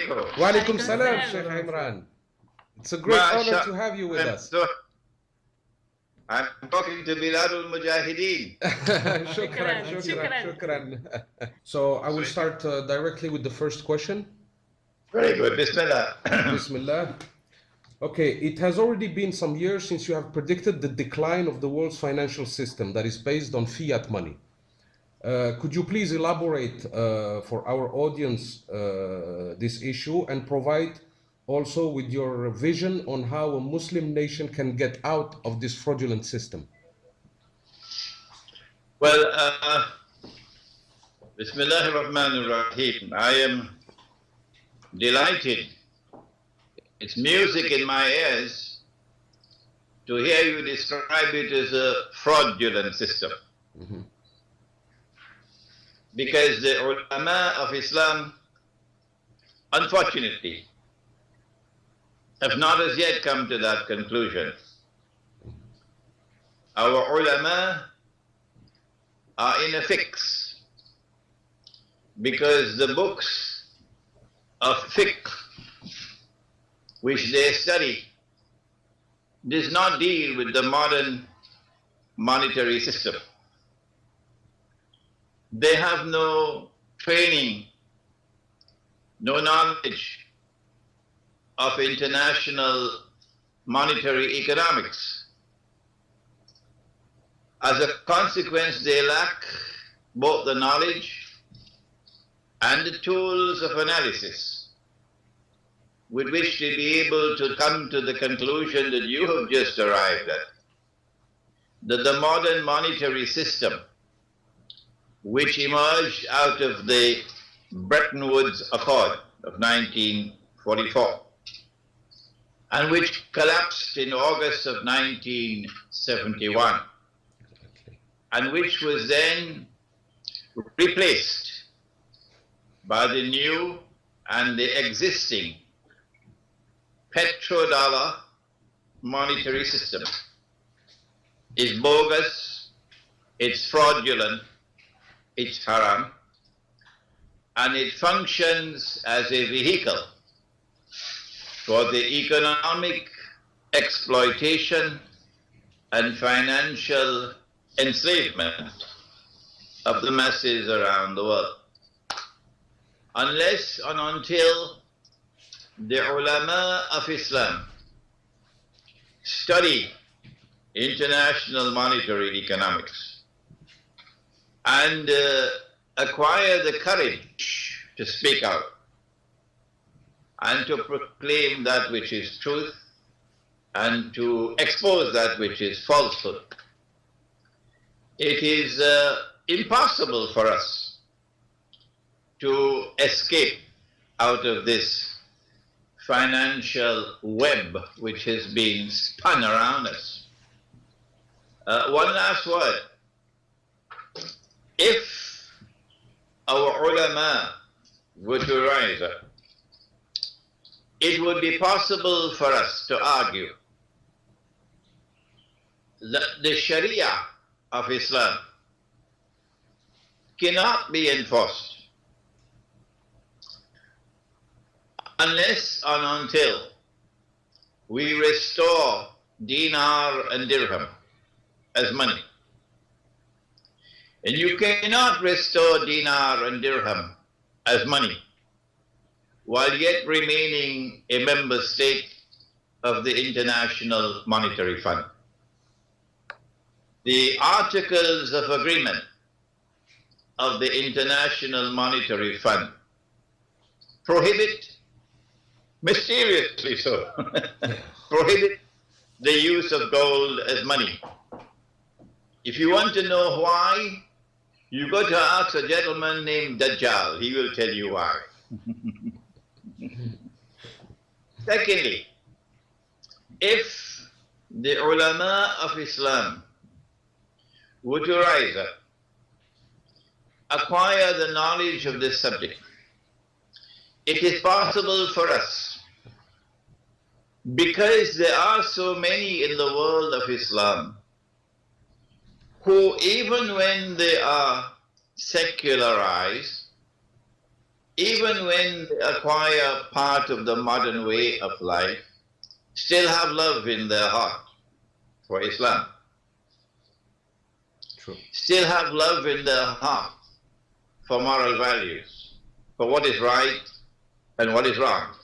alaikum. Wa alaikum salam, Sheikh Imran. It's a great honor to have you with us. I'm talking to Biladul Mujahideen. Shukran. So I will start directly with the first question. Very good. Bismillah. Bismillah. Okay, it has already been some years since you have predicted the decline of the world's financial system that is based on fiat money. Could you please elaborate for our audience this issue and provide also with your vision on how a Muslim nation can get out of this fraudulent system? Well, Bismillah ar-Rahman ar-Rahim. I am delighted. It's music in my ears to hear you describe it as a fraudulent system. Mm-hmm. Because the ulama of Islam, unfortunately, have not as yet come to that conclusion. Our ulama are in a fix because the books of fiqh which they study does not deal with the modern monetary system. They have no training, no knowledge of international monetary economics. As a consequence, they lack both the knowledge and the tools of analysis with which to be able to come to the conclusion that you have just arrived at, that the modern monetary system, which emerged out of the Bretton Woods Accord of 1944, and which collapsed in August of 1971, and which was then replaced by the new and the existing petrodollar monetary system, is bogus, it's fraudulent, it's haram, and it functions as a vehicle for the economic exploitation and financial enslavement of the masses around the world. Unless and until the ulama of Islam study international monetary economics and acquire the courage to speak out and to proclaim that which is truth and to expose that which is falsehood, it is impossible for us to escape out of this financial web which has been spun around us. One last word. If our ulama were to rise up, it would be possible for us to argue that the Sharia of Islam cannot be enforced unless and until we restore dinar and dirham as money. And you cannot restore dinar and dirham as money while yet remaining a member state of the International Monetary Fund. The Articles of Agreement of the International Monetary Fund prohibit, mysteriously so, prohibit the use of gold as money. If you want to know why, you go to ask a gentleman named Dajjal. He will tell you why. Secondly, if the ulama of Islam were to rise up, acquire the knowledge of this subject, it is possible for us, because there are so many in the world of Islam who, even when they are secularized, even when they acquire part of the modern way of life, still have love in their heart for Islam. True. Still have love in their heart for moral values, for what is right and what is wrong,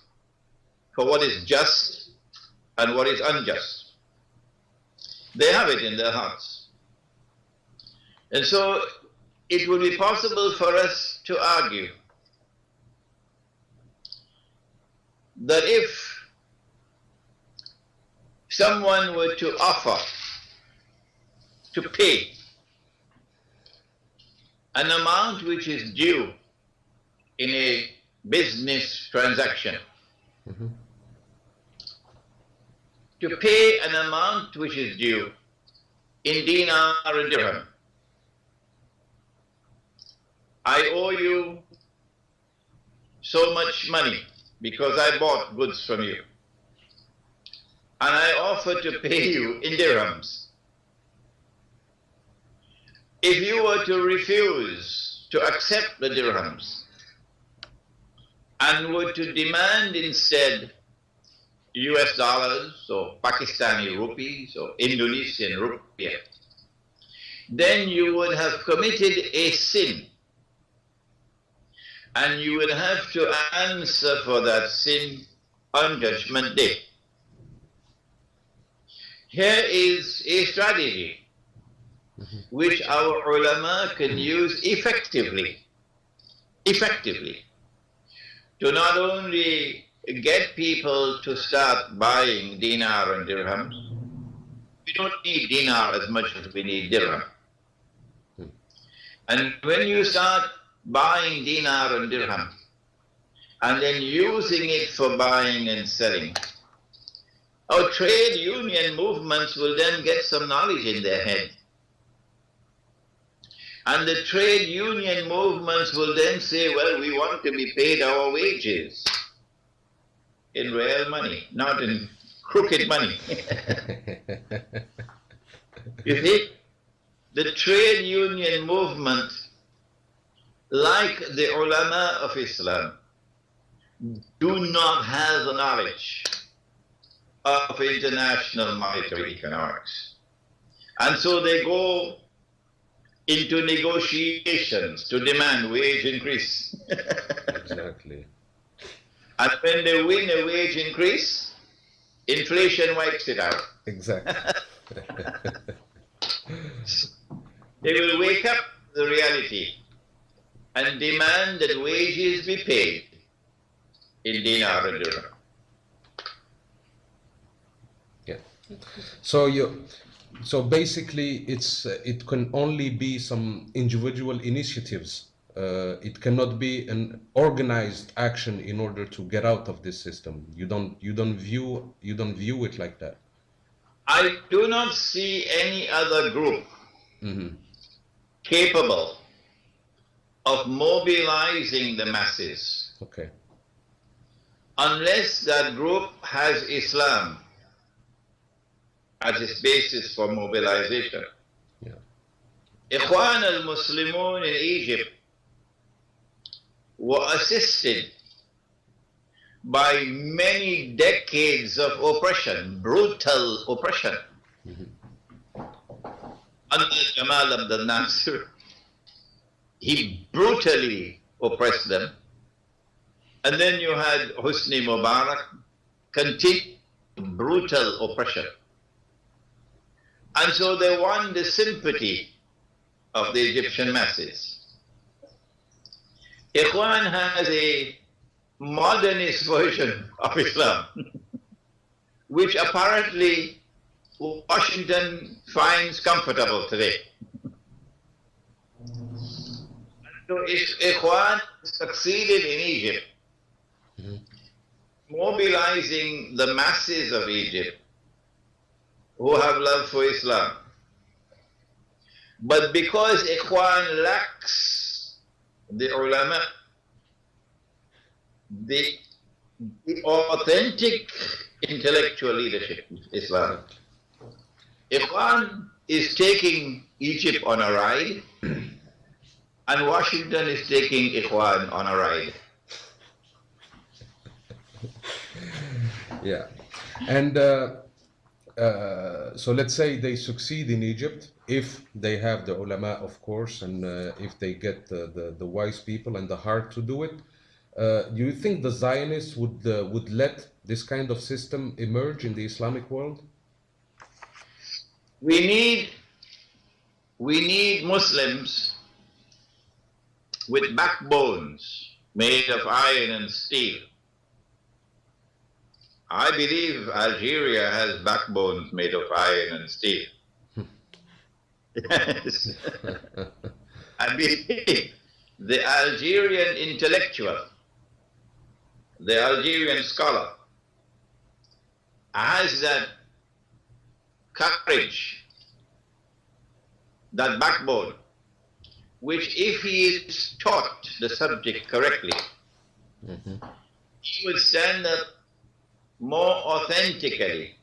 for what is just and what is unjust. They have it in their hearts. And so it would be possible for us to argue that if someone were to offer to pay an amount which is due in a business transaction, to pay an amount which is due in dinar and dirham. I owe you so much money because I bought goods from you, and I offer to pay you in dirhams. If you were to refuse to accept the dirhams and were to demand instead US dollars or Pakistani rupees or Indonesian rupiah, then you would have committed a sin, and you would have to answer for that sin on Judgment Day. Here is a strategy which our ulama can use effectively to not only get people to start buying dinar and dirhams. We don't need dinar as much as we need dirham. And when you start buying dinar and dirham and then using it for buying and selling, our trade union movements will then get some knowledge in their head. And the trade union movements will then say, well, we want to be paid our wages in real money, not in crooked money. You see, the trade union movement, like the ulama of Islam, do not have the knowledge of international monetary economics. And so they go into negotiations to demand wage increase. Exactly. And when they win a wage increase, inflation wipes it out. Exactly. They will wake up to the reality and demand that wages be paid in dinar and dirham. Yeah. So basically, it can only be some individual initiatives. It cannot be an organized action in order to get out of this system. You don't view it like that. I do not see any other group capable of mobilizing the masses, okay, unless that group has Islam as its basis for mobilization. Yeah. Ikhwan al-Muslimun in Egypt were assisted by many decades of oppression, brutal oppression. Under Jamal Abdel Nasser, he brutally oppressed them. And then you had Hosni Mubarak, continued brutal oppression. And so they won the sympathy of the Egyptian masses. Ikhwan has a modernist version of Islam, which apparently Washington finds comfortable today. So Ikhwan succeeded in Egypt, mobilizing the masses of Egypt who have love for Islam. But because Ikhwan lacks the ulama, the authentic intellectual leadership of Islam, Ikhwan is taking Egypt on a ride, and Washington is taking Ikhwan on a ride. Yeah. And so let's say they succeed in Egypt, if they have the ulama, of course, and if they get the wise people and the heart to do it. Do you think the Zionists would let this kind of system emerge in the Islamic world? We need Muslims with backbones made of iron and steel. I believe Algeria has backbones made of iron and steel. Yes. I believe the Algerian intellectual, the Algerian scholar, has that courage, that backbone, which if he is taught the subject correctly, he will stand up more authentically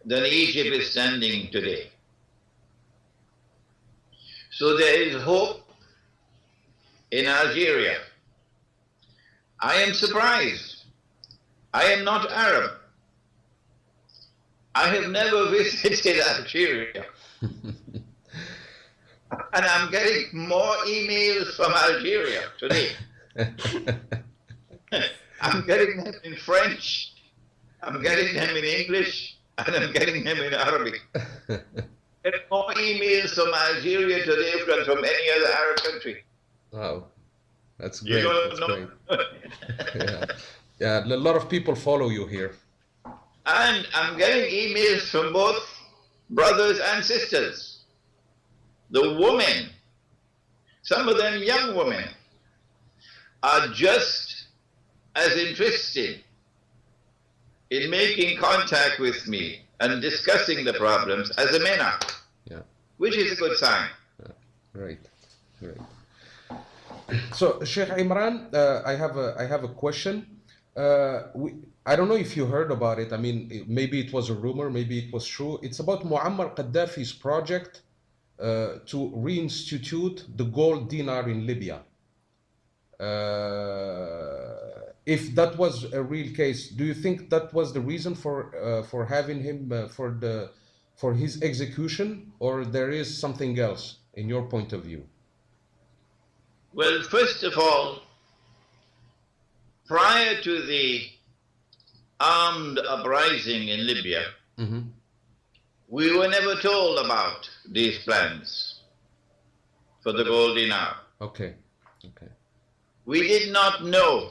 than Egypt is standing today. So there is hope in Algeria. I am surprised. I am not Arab. I have never visited Algeria. And I'm getting more emails from Algeria today. I'm getting them in French, I'm getting them in English, and I'm getting them in Arabic. Get more emails from Algeria today than from any other Arab country. Wow, that's great. You don't That's know. great. Yeah, a lot of people follow you here. And I'm getting emails from both brothers and sisters. The women, some of them young women, are just as interested in making contact with me and discussing the problems as the men are, which is a good sign. Great, great. So, Sheikh Imran, I have a question. I don't know if you heard about it. I mean, maybe it was a rumor, maybe it was true. It's about Muammar Gaddafi's project to reinstitute the gold dinar in Libya. If that was a real case, do you think that was the reason for having him for his execution, or there is something else in your point of view? Well, first of all, prior to the armed uprising in Libya, we were never told about these plans for the gold dinar. Okay, okay. We did not know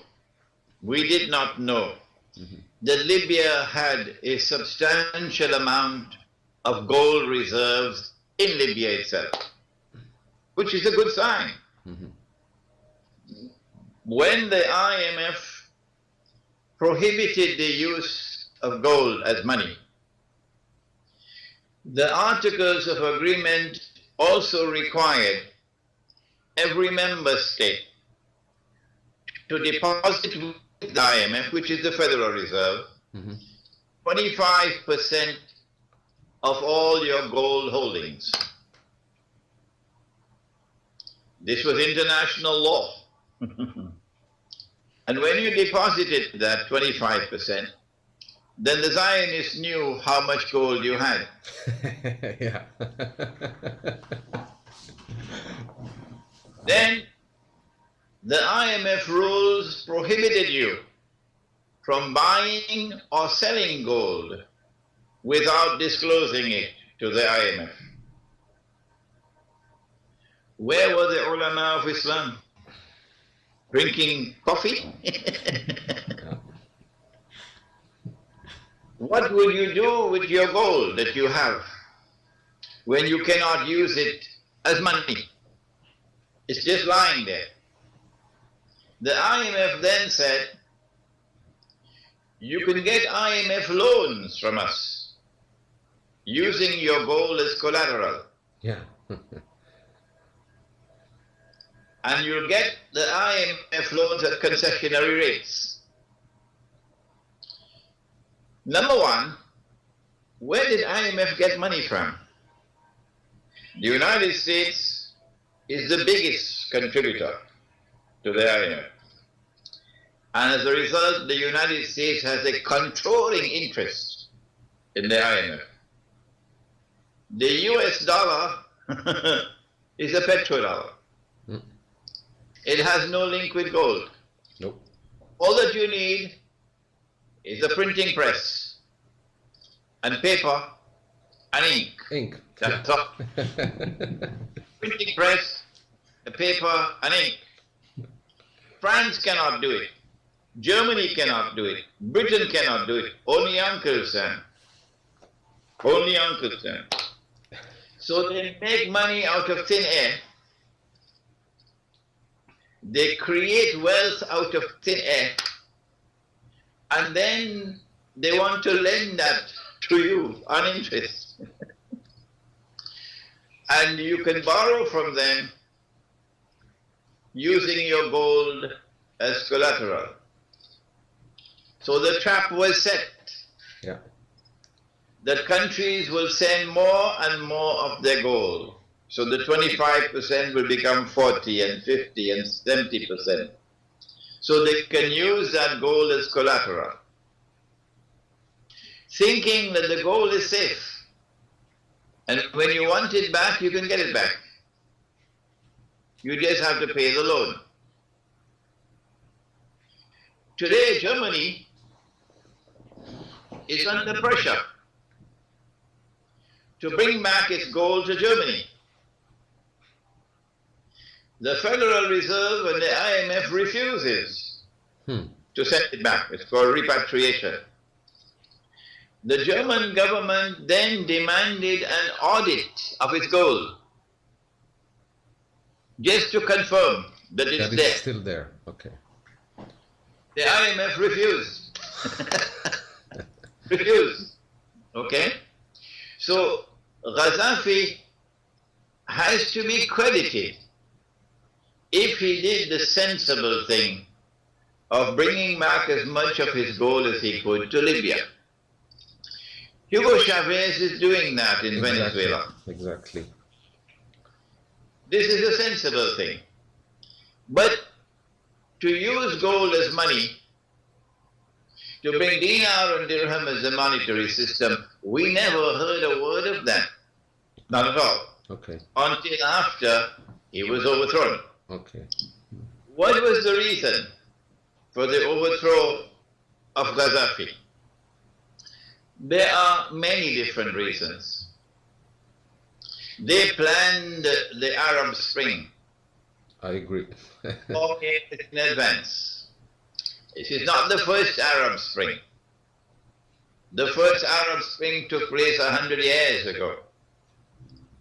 that Libya had a substantial amount of gold reserves in Libya itself, which is a good sign. When the IMF prohibited the use of gold as money, the Articles of Agreement also required every member state to deposit with the IMF, which is the Federal Reserve, 25% of all your gold holdings. This was international law. And when you deposited that 25%, then the Zionists knew how much gold you had. Yeah. Then the IMF rules prohibited you from buying or selling gold without disclosing it to the IMF. Where were the ulama of Islam? Drinking coffee? What will you do with your gold that you have when you cannot use it as money? It's just lying there. The IMF then said, you can get IMF loans from us using your gold as collateral. Yeah. And you'll get the IMF loans at concessionary rates. Number one, where did IMF get money from? The United States is the biggest contributor to the IMF. And as a result, the United States has a controlling interest in the IMF. The US dollar is a petrodollar. It has no link with gold. Nope. All that you need is a printing press and paper and ink. Ink. That's all. Printing press, a paper and ink. France cannot do it. Germany cannot do it. Britain cannot do it. Only Uncle Sam. Only Uncle Sam. So they make money out of thin air. They create wealth out of thin air. And then they want to lend that to you on interest. And you can borrow from them using your gold as collateral. So the trap was set. Yeah. That countries will send more and more of their gold. So the 25% will become 40 and 50 and 70%. So they can use that gold as collateral, thinking that the gold is safe. And when you want it back, you can get it back. You just have to pay the loan. Today, Germany is under pressure to bring back its gold to Germany. The Federal Reserve and the IMF refuses to send it back. It's called repatriation. The German government then demanded an audit of its gold, just to confirm that it's That there. is still there. Okay. The IMF refused. Refused. Okay? So Gaddafi has to be credited if he did the sensible thing of bringing back as much of his gold as he could to Libya. Hugo Chavez is doing that in Venezuela. Exactly. This is a sensible thing. But to use gold as money, to bring dinar and dirham as a monetary system, we never heard a word of that. Not at all. Okay. Until after he was overthrown. Okay. What was the reason for the overthrow of Gaddafi? There are many different reasons. They planned the Arab Spring. I agree. 4 years in advance. This is not the first Arab Spring. The first Arab Spring took place 100 years ago,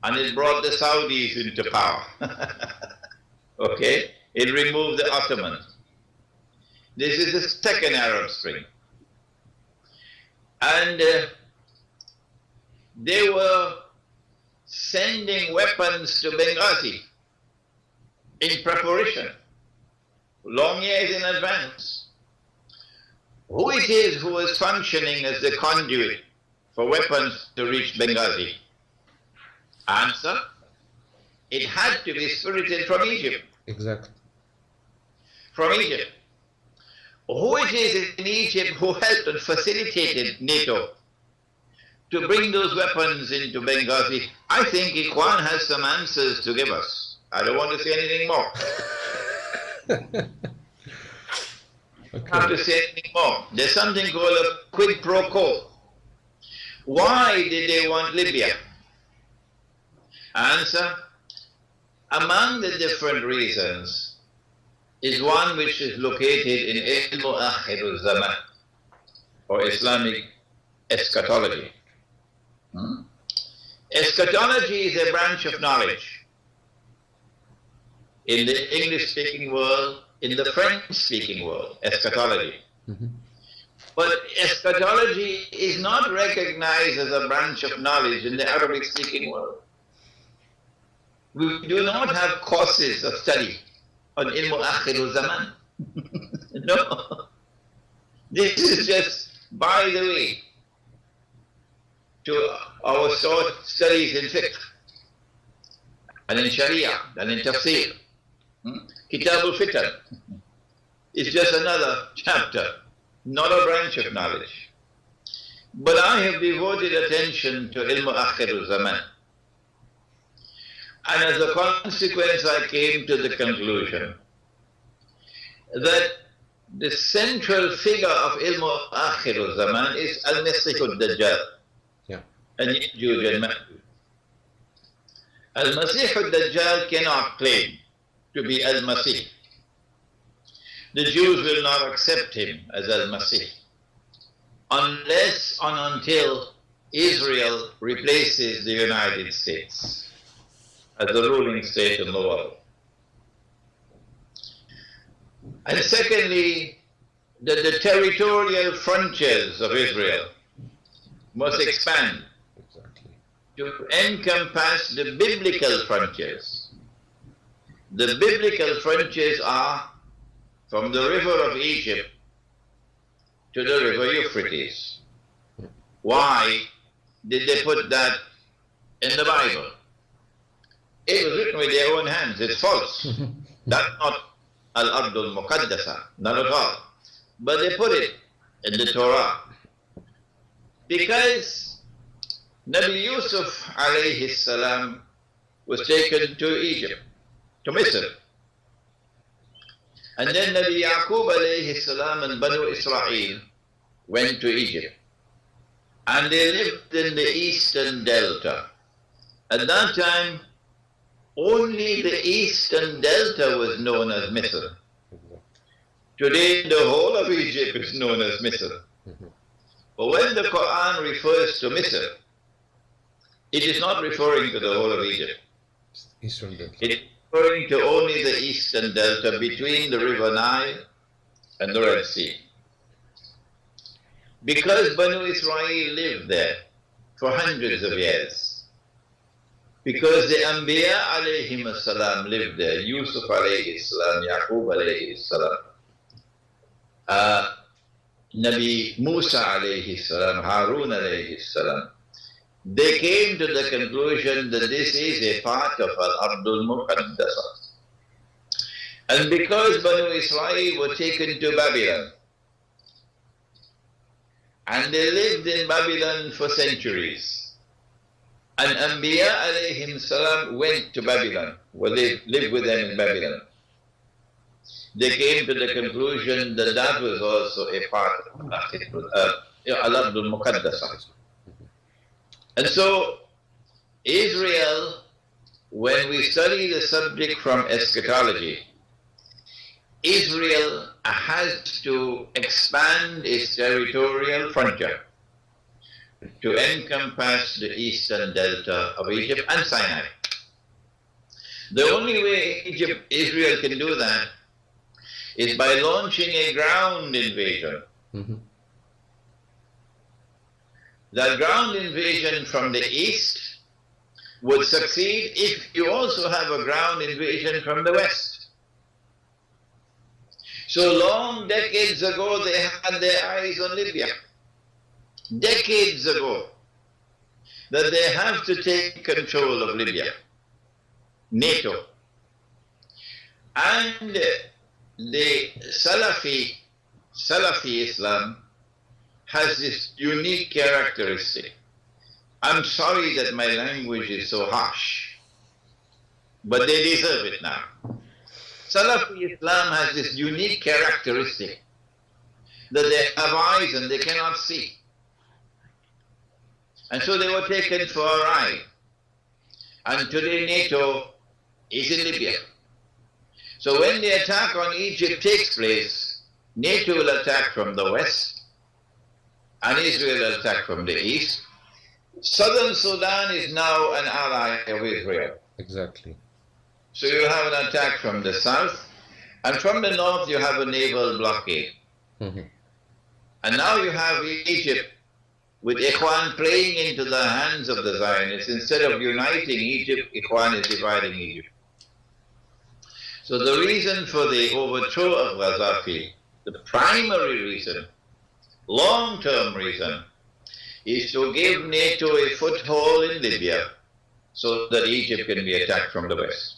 and it brought the Saudis into power. Okay? It removed the Ottomans. This is the second Arab Spring. And they were sending weapons to Benghazi in preparation, long years in advance. Who it is who was functioning as the conduit for weapons to reach Benghazi? Answer, it had to be spirited from Egypt. Exactly. From Egypt. Who it is in Egypt who helped and facilitated NATO to bring those weapons into Benghazi? I think Ikhwan has some answers to give us. I don't want to say anything more. Okay. I have to say anything more. There's something called a quid pro quo. Why did they want Libya? Answer, among the different reasons is one which is located in Ilmu Zaman, or Islamic eschatology. Eschatology is a branch of knowledge in the English-speaking world, in the French-speaking world, eschatology. But eschatology is not recognized as a branch of knowledge in the Arabic-speaking world. We do not have courses of study on Ilmu Akhir Zaman. No. This is just by the way to our studies in fiqh and in Sharia and in tafsir. Kitab al-Fitan. It's just another chapter, not a branch of knowledge. But I have devoted attention to ilm akhir zaman. And as a consequence, I came to the conclusion that the central figure of ilm akhir zaman is al-Masih al-Dajjal. Yeah. And Ya'juj and Ma'juj. Al-Masih al-Dajjal cannot claim to be al-Masih. The Jews will not accept him as al-Masih unless and until Israel replaces the United States as the ruling state in the world. And secondly, that the territorial frontiers of Israel must expand to encompass the biblical frontiers. The biblical frontiers are from the river of Egypt to the river Euphrates. Why did they put that in the Bible? It was written with their own hands. It's false. That's not al-Ardul Muqaddasa, not at all. But they put it in the Torah because Nabi Yusuf alayhi salam was taken to Egypt, to Misr. And then Nabi Yaqub alayhi salam and Banu Israel went to Egypt. And they lived in the eastern delta. At that time, only the eastern delta was known as Misr. Today, the whole of Egypt is known as Misr. But when the Quran refers to Misr, it is not referring to the whole of Egypt. Eastern delta. It is referring to only the eastern delta between the river Nile and the Red Sea. Because Banu Israel lived there for hundreds of years, because the Anbiya alayhim salam lived there, Yusuf alayhi salam, Yaqub alayhi salam, Nabi Musa alayhi salam, Harun alayhi salam, they came to the conclusion that this is a part of Al-Ardul Muqaddasa. And because Banu Israel were taken to Babylon, and they lived in Babylon for centuries, and Anbiya alayhim salam went to Babylon, where they lived with them in Babylon, they came to the conclusion that that was also a part of Al-Ardul Muqaddasa. And so, Israel, when we study the subject from eschatology, Israel has to expand its territorial frontier to encompass the eastern delta of Egypt and Sinai. The only way Israel can do that is by launching a ground invasion. The ground invasion from the east would succeed if you also have a ground invasion from the west. So long decades ago, they had their eyes on Libya. Decades ago, that they have to take control of Libya. NATO. And the Salafi Islam has this unique characteristic. I'm sorry that my language is so harsh, but they deserve it now. Salafi Islam has this unique characteristic that they have eyes and they cannot see. And so they were taken for a ride. And today NATO is in Libya. So when the attack on Egypt takes place, NATO will attack from the west, and Israel will attack from the east. Southern Sudan is now an ally of Israel. Exactly. So you have an attack from the south, and from the north you have a naval blockade. And now you have Egypt with Ikhwan playing into the hands of the Zionists. Instead of uniting Egypt, Ikhwan is dividing Egypt. So the reason for the overthrow of Gaddafi, the primary reason, long-term reason, is to give NATO a foothold in Libya so that Egypt can be attacked from the west.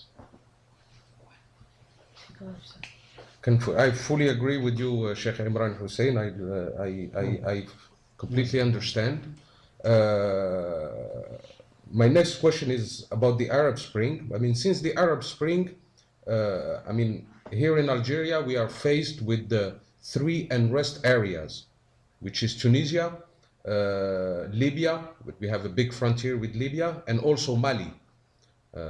I fully agree with you, Sheikh Imran Hussein. I completely understand. My next question is about the Arab Spring. I mean, since the Arab Spring, I mean, here in Algeria, we are faced with the three unrest areas, which is Tunisia, Libya, we have a big frontier with Libya, and also Mali.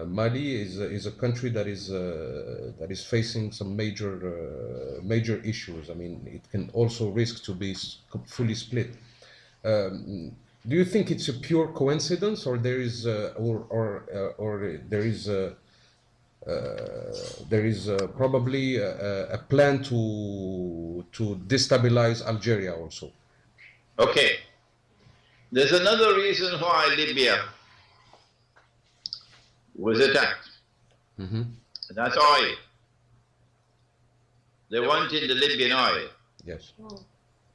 Mali is a country that is facing some major issues. I mean, it can also risk to be fully split. Do you think it's a pure coincidence, or there is probably a plan to destabilize Algeria also? Okay. There's another reason why Libya was attacked. Mm-hmm. That's oil. They wanted the Libyan oil. Yes.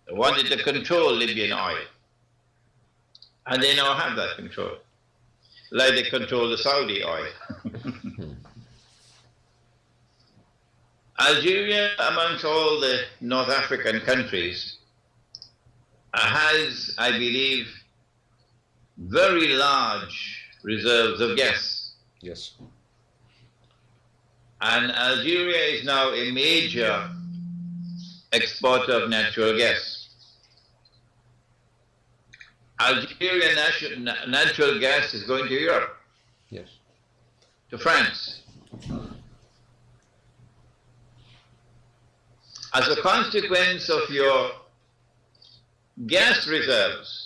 They wanted to control Libyan oil. And they now have that control. Like they control the Saudi oil. Algeria, amongst all the North African countries, has, I believe, very large reserves of gas. Yes. And Algeria is now a major exporter of natural gas. Algerian natural gas is going to Europe. Yes. To France. As a consequence of your gas reserves,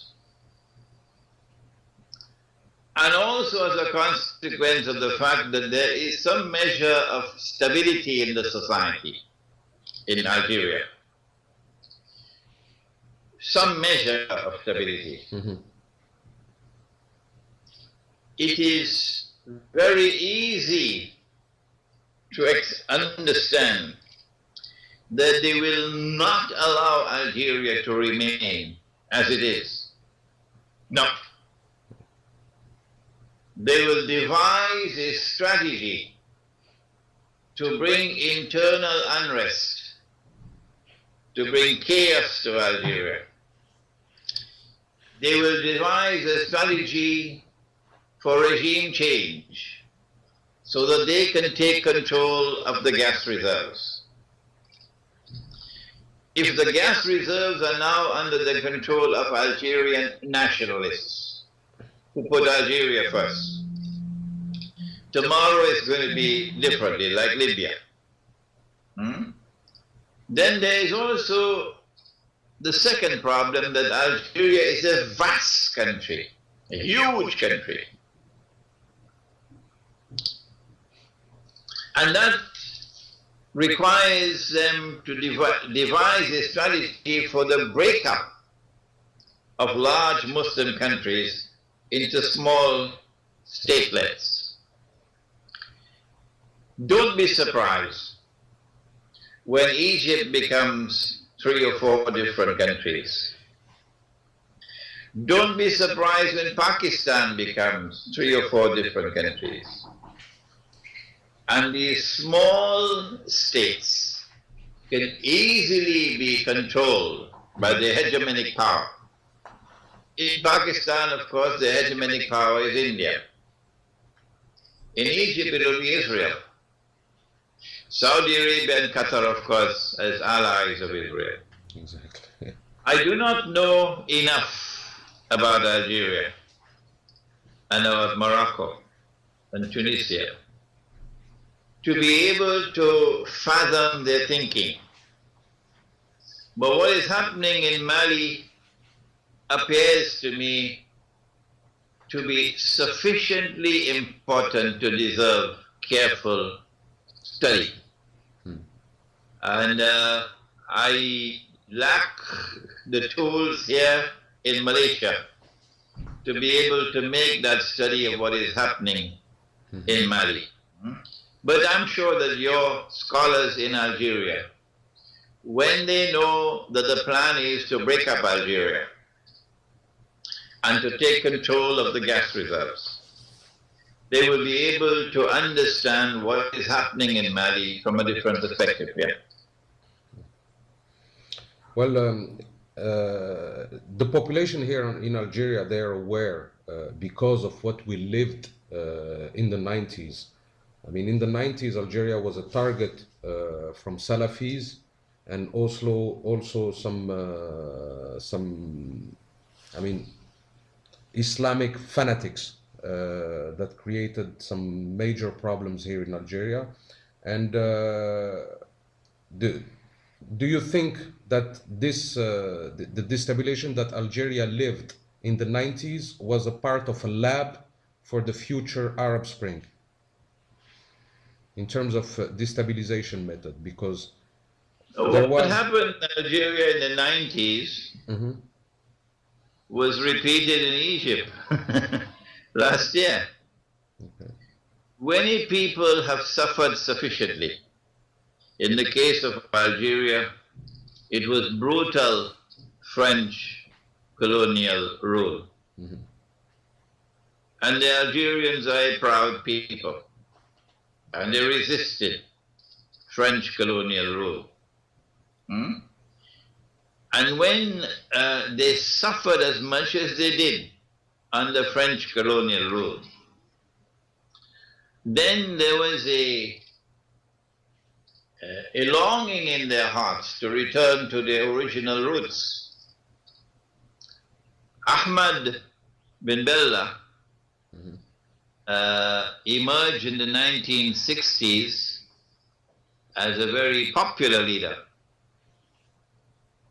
and also as a consequence of the fact that there is some measure of stability in the society in Algeria. Some measure of stability. Mm-hmm. It is very easy to understand that they will not allow Algeria to remain as it is. No. They will devise a strategy to bring internal unrest, to bring chaos to Algeria. They will devise a strategy for regime change so that they can take control of the gas reserves. If the gas reserves are now under the control of Algerian nationalists who put Algeria first, tomorrow is going to be differently, like Libya. Then there is also the second problem, that Algeria is a vast country, a huge country. And that requires them to devise a strategy for the breakup of large Muslim countries into small statelets. Don't be surprised when Egypt becomes 3 or 4 different countries. Don't be surprised when Pakistan becomes 3 or 4 different countries. And these small states can easily be controlled by the hegemonic power. In Pakistan, of course, the hegemonic power is India. In Egypt, it will be Israel. Saudi Arabia and Qatar, of course, as allies of Israel. Exactly. I do not know enough about Algeria and about Morocco and Tunisia to be able to fathom their thinking. But what is happening in Mali appears to me to be sufficiently important to deserve careful study. And I lack the tools here in Malaysia to be able to make that study of what is happening in Mali. But I'm sure that your scholars in Algeria, when they know that the plan is to break up Algeria and to take control of the gas reserves, they will be able to understand what is happening in Mali from a different perspective here. Well, the population here in Algeria, they are aware because of what we lived in the 90s. I mean, in the 90s, Algeria was a target from Salafis and also some, I mean, Islamic fanatics that created some major problems here in Algeria. And do you think that this the destabilization that Algeria lived in the 90s was a part of a lab for the future Arab Spring in terms of destabilization method? Because what happened in Algeria in the 90s was repeated in Egypt last year. Okay. Many people have suffered sufficiently. In the case of Algeria, it was brutal French colonial rule. And the Algerians are a proud people, and they resisted French colonial rule. And when they suffered as much as they did under French colonial rule, then there was a longing in their hearts to return to their original roots. Ahmad bin Bella emerged in the 1960s as a very popular leader.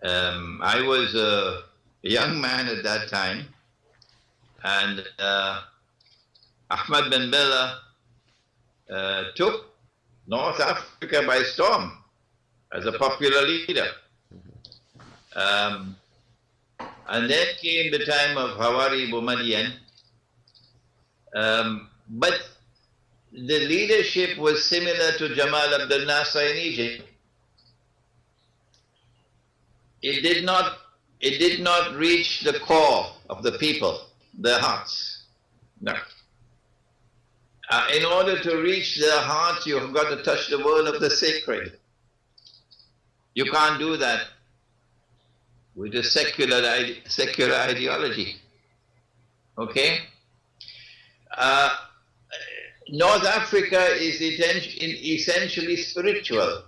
I was a young man at that time, and Ahmad bin Bella took North Africa by storm as a popular leader. And then came the time of Hawari Boumediene. But the leadership was similar to Jamal Abdel Nasser in Egypt. It did not reach the core of the people, their hearts. No. In order to reach their hearts, you've got to touch the world of the sacred. You can't do that with a secular ideology. Okay? North Africa is essentially spiritual.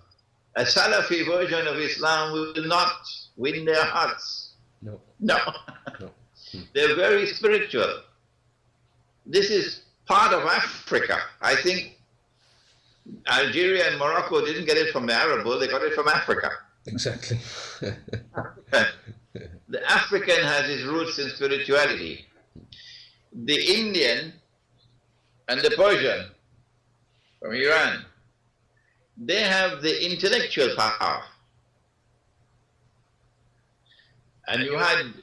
A Salafi version of Islam will not win their hearts. No. No. They're very spiritual. This is part of Africa. I think Algeria and Morocco didn't get it from the Arab world, they got it from Africa. Exactly. The African has its roots in spirituality. The Indian and the Persian from Iran, they have the intellectual power. And you had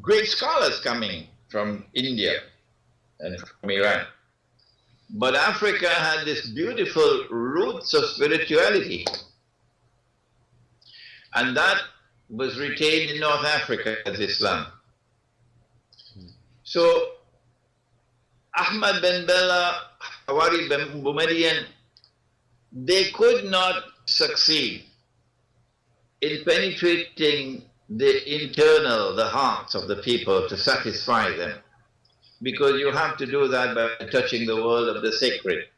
great scholars coming from India and from Iran. But Africa had this beautiful roots of spirituality. And that was retained in North Africa as Islam. So Ahmad bin Bella, Hawari Boumediene, they could not succeed in penetrating the hearts of the people to satisfy them, because you have to do that by touching the world of the sacred.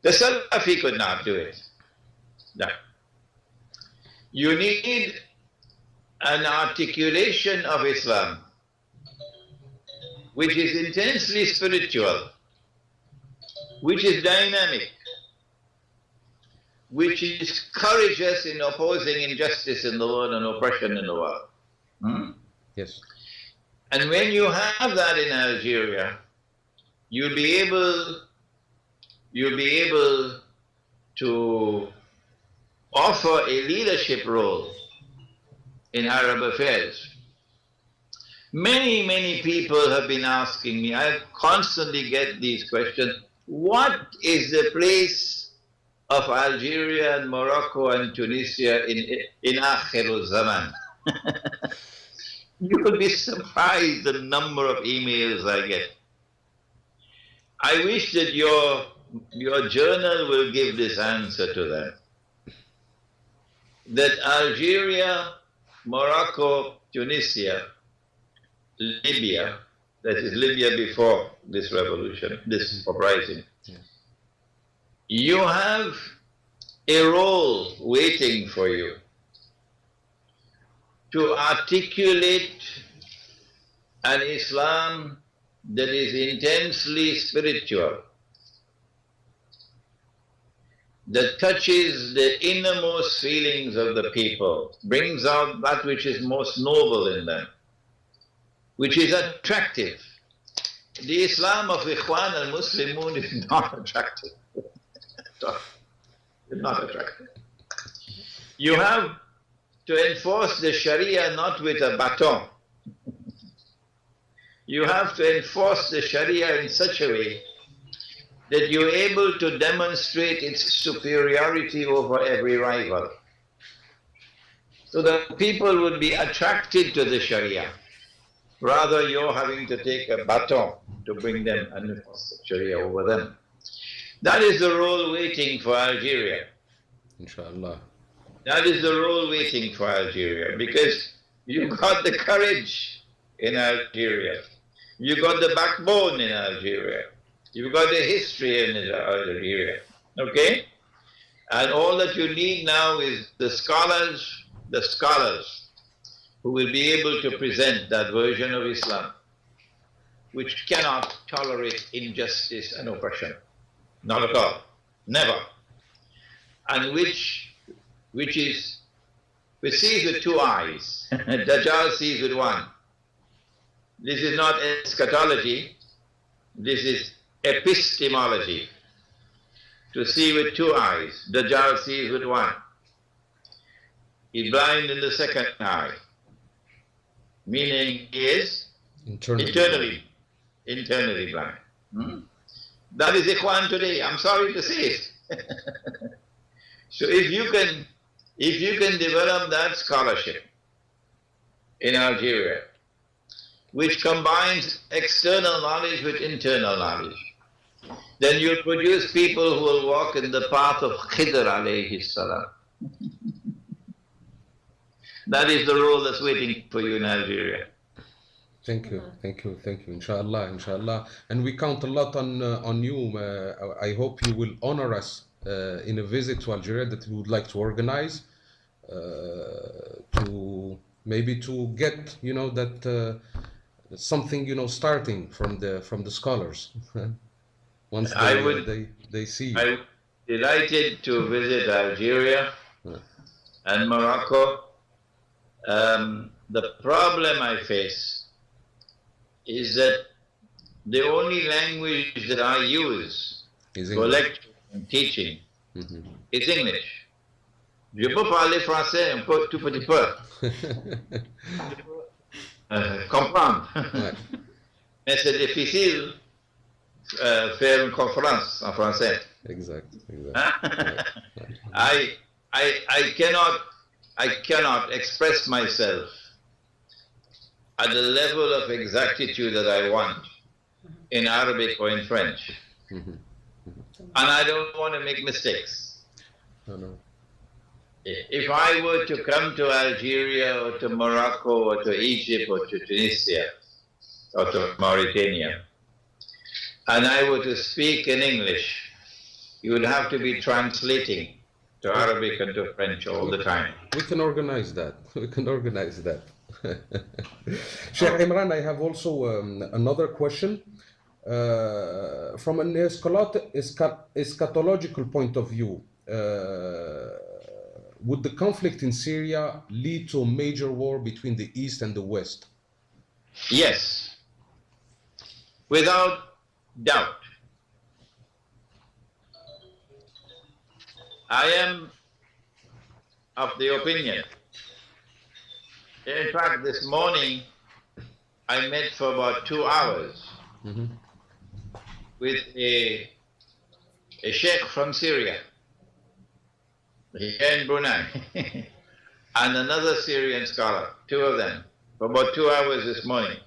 The Salafi could not do it. No. You need an articulation of Islam which is intensely spiritual, which is dynamic, which is courageous in opposing injustice in the world and oppression in the world. Yes. And when you have that in Algeria, you'll be able to offer a leadership role in Arab affairs. Many people have been asking me, I constantly get these questions, what is the place of Algeria and Morocco and Tunisia in Akhir Zaman? You will be surprised the number of emails I get. I wish that your journal will give this answer to that. that Algeria, Morocco, Tunisia, Libya, that is Libya before this revolution, this uprising, you have a role waiting for you to articulate an Islam that is intensely spiritual, that touches the innermost feelings of the people, brings out that which is most noble in them, which is attractive. The Islam of Ikhwan al-Muslimun is not attractive. It's not attractive. You have to enforce the Sharia not with a baton. You have to enforce the Sharia in such a way that you're able to demonstrate its superiority over every rival. So that people would be attracted to the Sharia. Rather, you're having to take a baton to bring them and enforce the Sharia over them. That is the role waiting for Algeria. Inshallah. That is the role waiting for Algeria, because you got the courage in Algeria. You got the backbone in Algeria. You've got the history in Algeria. Okay? And all that you need now is the scholars who will be able to present that version of Islam, which cannot tolerate injustice and oppression. Not at all. Never. And which sees with two eyes. Dajjal sees with one. This is not eschatology. This is epistemology. To see with two eyes. Dajjal sees with one. He's blind in the second eye. Meaning he is internally blind. That is Ikhwan today. I'm sorry to say it. So if you can develop that scholarship in Algeria, which combines external knowledge with internal knowledge, then you'll produce people who will walk in the path of Khidr alayhi salam. That is the role that's waiting for you in Algeria. Thank you. Inshallah, inshallah. And we count a lot on you. I hope you will honor us in a visit to Algeria that we would like to organize to get that something starting from the scholars once they see you. I'm delighted to visit Algeria and Morocco. The problem I face is that the only language that I use for lecture and teaching is English. Je peux parler français un peu, tout petit peu. Comprendre. Mais c'est difficile faire une conférence en français. Exactly. I cannot express myself at the level of exactitude that I want in Arabic or in French. And I don't want to make mistakes. No. If I were to come to Algeria or to Morocco or to Egypt or to Tunisia or to Mauritania, and I were to speak in English, you would have to be translating to Arabic and to French all the time. We can organize that. Sheikh Imran, I have also another question. From an eschatological point of view, would the conflict in Syria lead to a major war between the East and the West? Yes, without doubt. I am of the opinion. In fact, this morning I met for about 2 hours with a sheikh from Syria, here in Brunei, and another Syrian scholar, 2 of them, for about 2 hours this morning.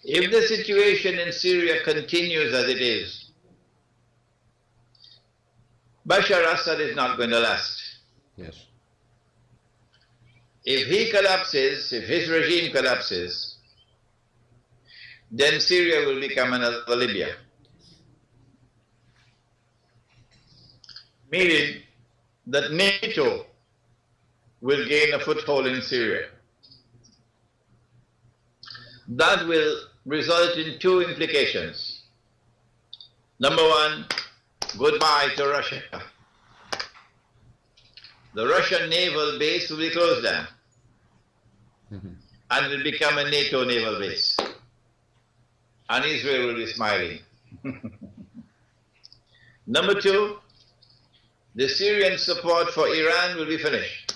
If the situation in Syria continues as it is, Bashar Assad is not going to last. Yes. If he collapses, if his regime collapses, then Syria will become another Libya. Meaning that NATO will gain a foothold in Syria. That will result in two implications. Number one, goodbye to Russia. The Russian naval base will be closed down and will become a NATO naval base. And Israel will be smiling. Number two, the Syrian support for Iran will be finished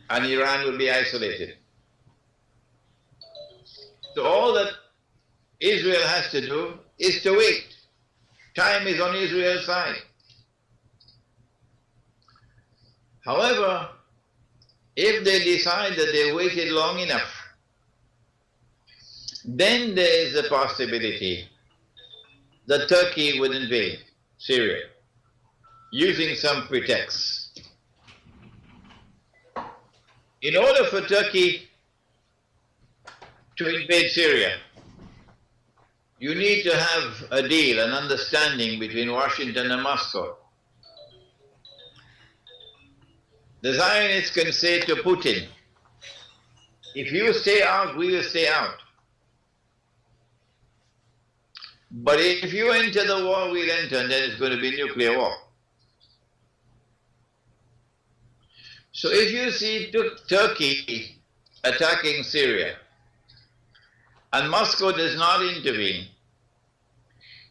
and Iran will be isolated. So all that Israel has to do is to wait. Time is on Israel's side. However, if they decide that they waited long enough, then there is a possibility that Turkey would invade Syria using some pretext. In order for Turkey to invade Syria, you need to have a deal, an understanding between Washington and Moscow. The Zionists can say to Putin, if you stay out, we will stay out. But if you enter the war, we'll enter, and then it's going to be nuclear war. So if you see Turkey attacking Syria, and Moscow does not intervene,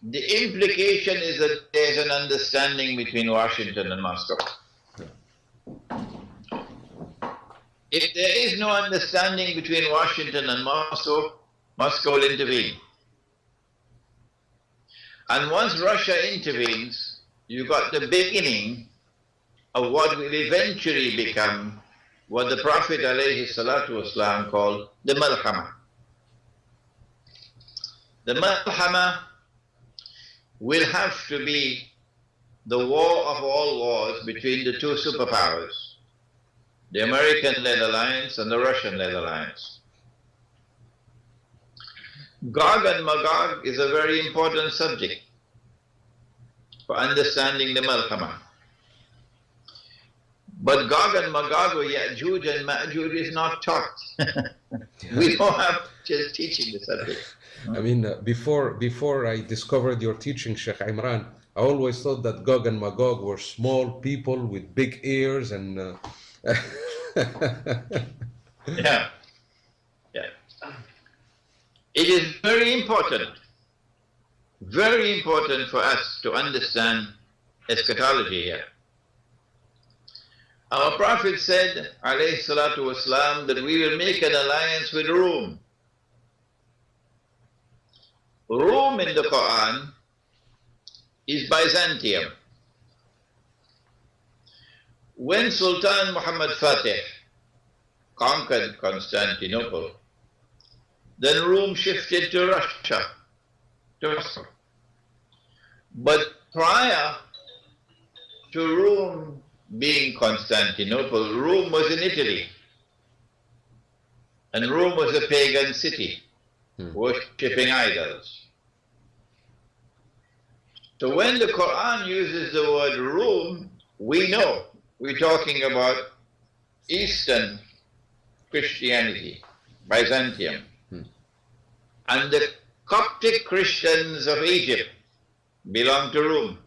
the implication is that there's an understanding between Washington and Moscow. If there is no understanding between Washington and Moscow, Moscow will intervene. And once Russia intervenes, you got the beginning of what will eventually become what the Prophet ﷺ called the Malhama. The Malhama will have to be the war of all wars between the two superpowers, the American-led alliance and the Russian-led alliance. Gog and Magog is a very important subject for understanding the Malhama. But Gog and Magog or Ya'juj and Ma'juj is not taught. We don't have just teaching the subject. I mean, before I discovered your teaching, Sheikh Imran, I always thought that Gog and Magog were small people with big ears and... Yeah. It is very important for us to understand eschatology here. Our Prophet said, alayhi salatu wasalam, that we will make an alliance with Rome. Rome in the Quran is Byzantium. When Sultan Muhammad Fatih conquered Constantinople, then Rome shifted to Russia, to Moscow. But prior to Rome being Constantinople, Rome was in Italy. And Rome was a pagan city, worshipping idols. So when the Quran uses the word Rome, we know we're talking about Eastern Christianity, Byzantium. And the Coptic Christians of Egypt belong to Rome.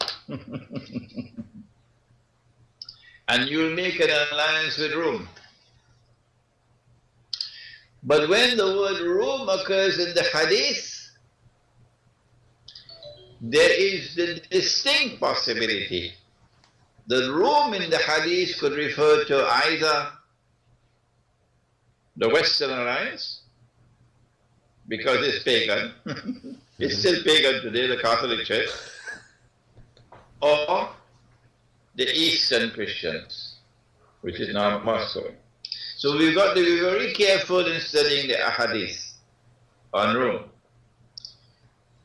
And you'll make an alliance with Rome. But when the word Rome occurs in the Hadith, there is the distinct possibility that Rome in the Hadith could refer to either the Western Alliance, because it's pagan, it's still pagan today, the Catholic Church, or the Eastern Christians, which is now Moscow. So we've got to be very careful in studying the Ahadith on Rome.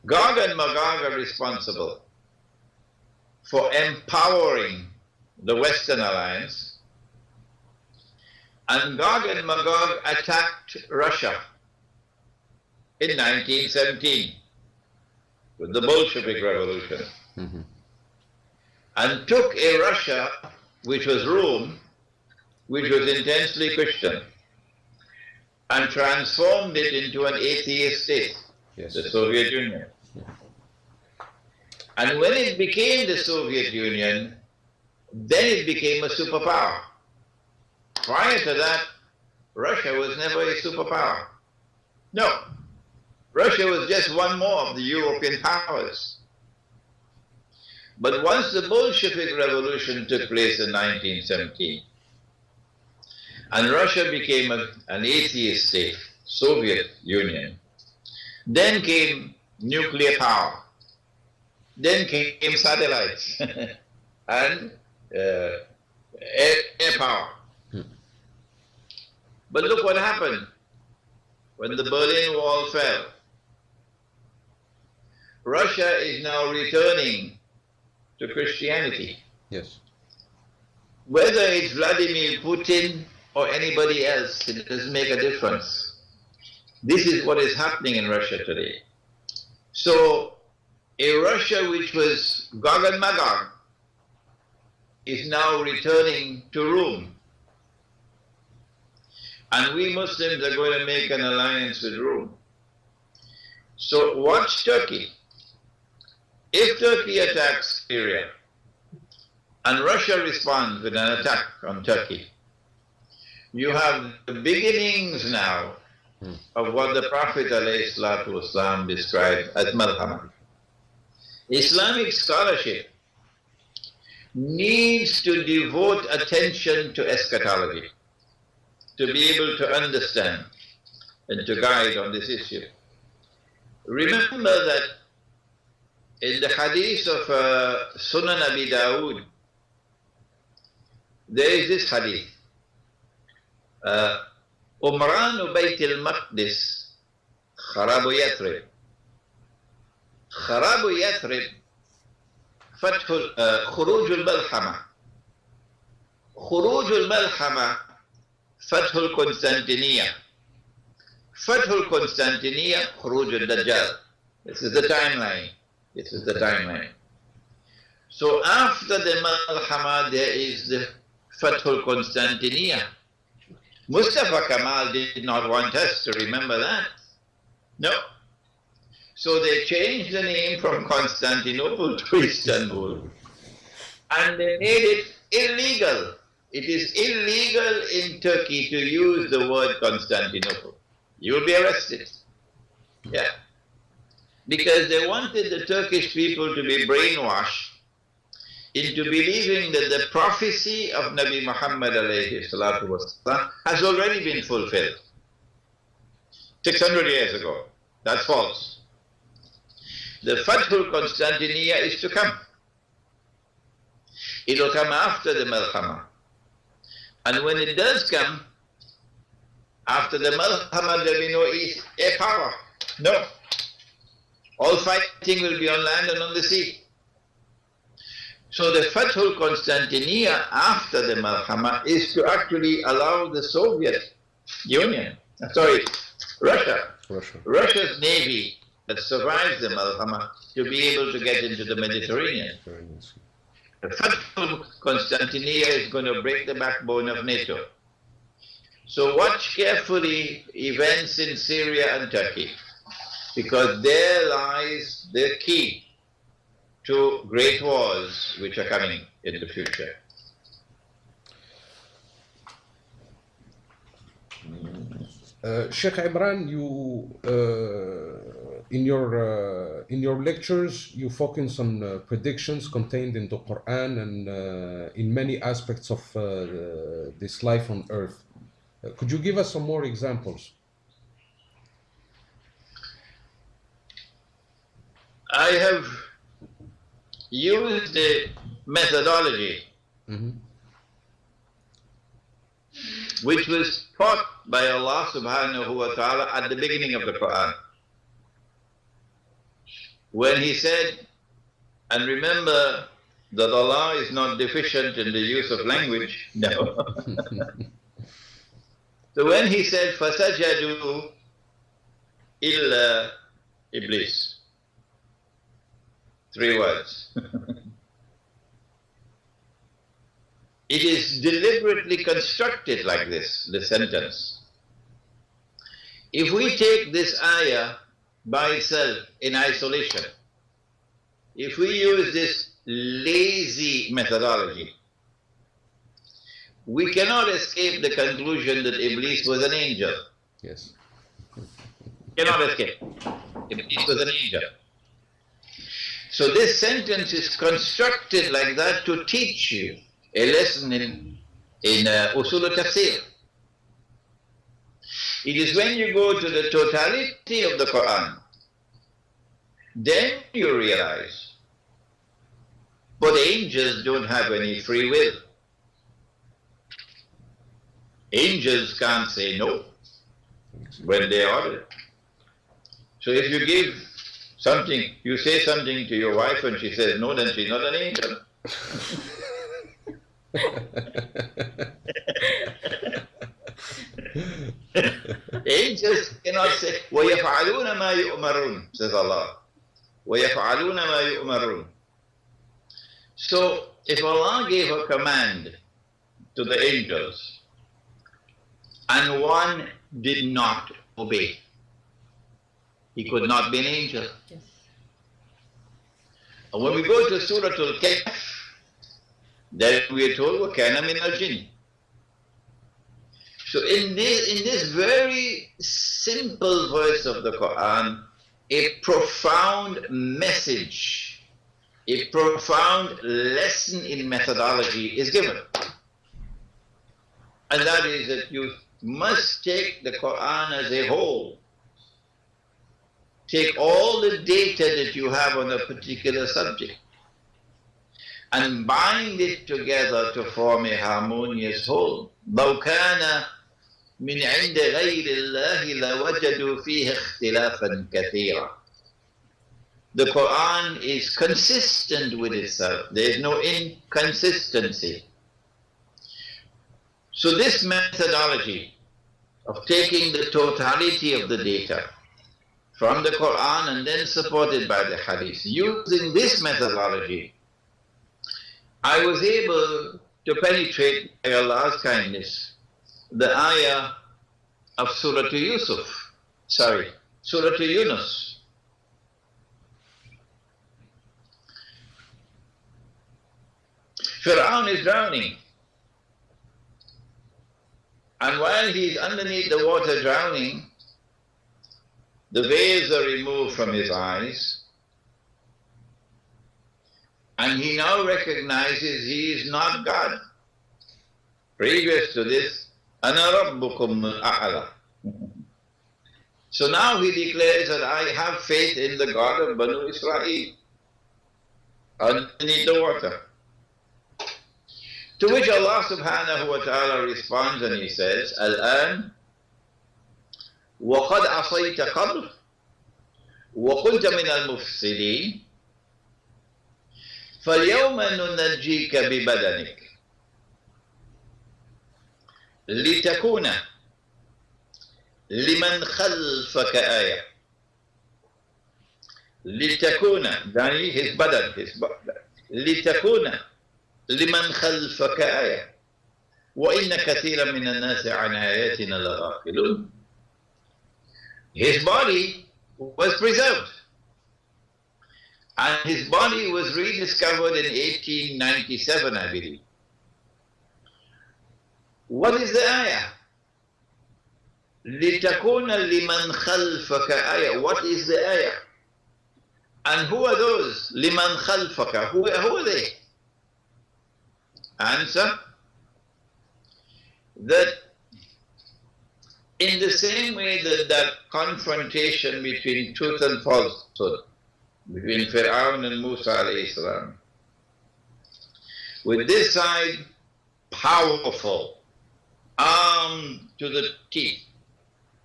Gog and Magog are responsible for empowering the Western Alliance, and Gog and Magog attacked Russia in 1917 with the Bolshevik Revolution, and took a Russia which was Rome, which was intensely Christian, and transformed it into an atheist state, yes, the Soviet Union. And when it became the Soviet Union, then it became a superpower. Prior to that, Russia was never a superpower. No, Russia was just one more of the European powers. But once the Bolshevik Revolution took place in 1917, and Russia became an atheist state, Soviet Union, then came nuclear power, then came satellites, and air power. But look what happened when the Berlin Wall fell. Russia is now returning to Christianity. Yes. Whether it's Vladimir Putin or anybody else, it doesn't make a difference. This is what is happening in Russia today. So, a Russia which was Gog and Magog is now returning to Rome. And we Muslims are going to make an alliance with Rome. So watch Turkey. If Turkey attacks Syria, and Russia responds with an attack on Turkey, you have the beginnings now of what the Prophet ﷺ described as malhama. Islamic scholarship needs to devote attention to eschatology, to be able to understand and to guide on this issue. Remember that in the hadith of Sunan Abi Dawood, there is this hadith. Umran Bayt al-Maqdis, Kharabu Yathrib. Kharabu Yathrib, Khuruj al-Malhama. Khuruj al-Malhama, Fath al-Constantiniya. Fath al-Constantiniya, Khuruj al-Dajjal. This is the timeline. This is the timeline. So after the Malhama, there is the Fath al-Constantiniya. Mustafa Kemal did not want us to remember that. No. So they changed the name from Constantinople to Istanbul. And they made it illegal. It is illegal in Turkey to use the word Constantinople. You will be arrested. Yeah. Because they wanted the Turkish people to be brainwashed into believing that the prophecy of Nabi Muhammad has already been fulfilled 600 years ago. That's false. The Fathul Constantiniya is to come. It will come after the Malhama. And when it does come, after the Malhama, there will be no air power. No. All fighting will be on land and on the sea. So the Fathul Constantiniya after the Malhama is to actually allow the Soviet Union, Russia's navy that survives the Malhama to be able to get into the Mediterranean. The Fathul Constantiniya is going to break the backbone of NATO. So watch carefully events in Syria and Turkey, because there lies the key to great wars which are coming in the future. Sheikh Imran, you in your lectures you focus on predictions contained in the Quran and in many aspects of this life on earth. Could you give us some more examples? I have used the methodology which was taught by Allah subhanahu wa ta'ala at the beginning of the Quran, when He said, and remember that Allah is not deficient in the use of language. No. So when he said, فَسَجَدُوا إِلَّا Iblis, 3 words. It is deliberately constructed like this, the sentence. If we take this ayah by itself in isolation, if we use this lazy methodology, we cannot escape the conclusion that Iblis was an angel. Yes. Cannot escape. Iblis was an angel. So this sentence is constructed like that to teach you a lesson in usul al-tafsir. It is when you go to the totality of the Quran, then you realize, but angels don't have any free will. Angels can't say no when they order. So if you give something, you say something to your wife and she says no, then she's not an angel. Angels cannot say, وَيَفْعَلُونَ مَا يُؤْمَرُونَ, says Allah. وَيَفْعَلُونَ مَا يُؤْمَرُونَ. So if Allah gave a command to the angels and one did not obey, he could not be an angel. Yes. And when we go to Surah Al-Kahf, then we are told, وَكَانَ مِنَ الْجِنِّ. So in this very simple verse of the Quran, a profound message, a profound lesson in methodology is given. And that is that you must take the Quran as a whole. Take all the data that you have on a particular subject and bind it together to form a harmonious whole. لو كان من عند غير الله لوجدوا فيه اختلافا كثيرا. The Quran is consistent with itself. There is no inconsistency. So this methodology of taking the totality of the data from the Quran and then supported by the Hadith, using this methodology, I was able to penetrate, by Allah's kindness, the ayah of Surah Yunus. Fir'aun is drowning. And while he's underneath the water drowning, the veils are removed from his eyes. And he now recognizes he is not God. Previous to this, أَنَا رَبُّكُمُ الْأَعْلَى. So now he declares that I have faith in the God of Banu Israel underneath the water. To which Allah subhanahu wa ta'ala responds and he says, الآن وقد عصيت قبل وكنت من المفسدين فاليوم ننجيك ببدنك لتكون لمن خلفك آية. لتكون يعني his بدن, لتكون لمن خلفك آية وإن كثيرا من الناس عن آياتنا لغافلون. His body was preserved and his body was rediscovered in 1897, I believe. What is the ayah? لِتَكُونَ لِمَنْ خَلْفَكَ آيَةً. What is the ayah? And who are those? لِمَنْ خَلْفَكَ. Who are they? Answer, that in the same way that confrontation between truth and falsehood, between Fir'aun and Musa alayhi salam, with this side powerful, armed to the teeth,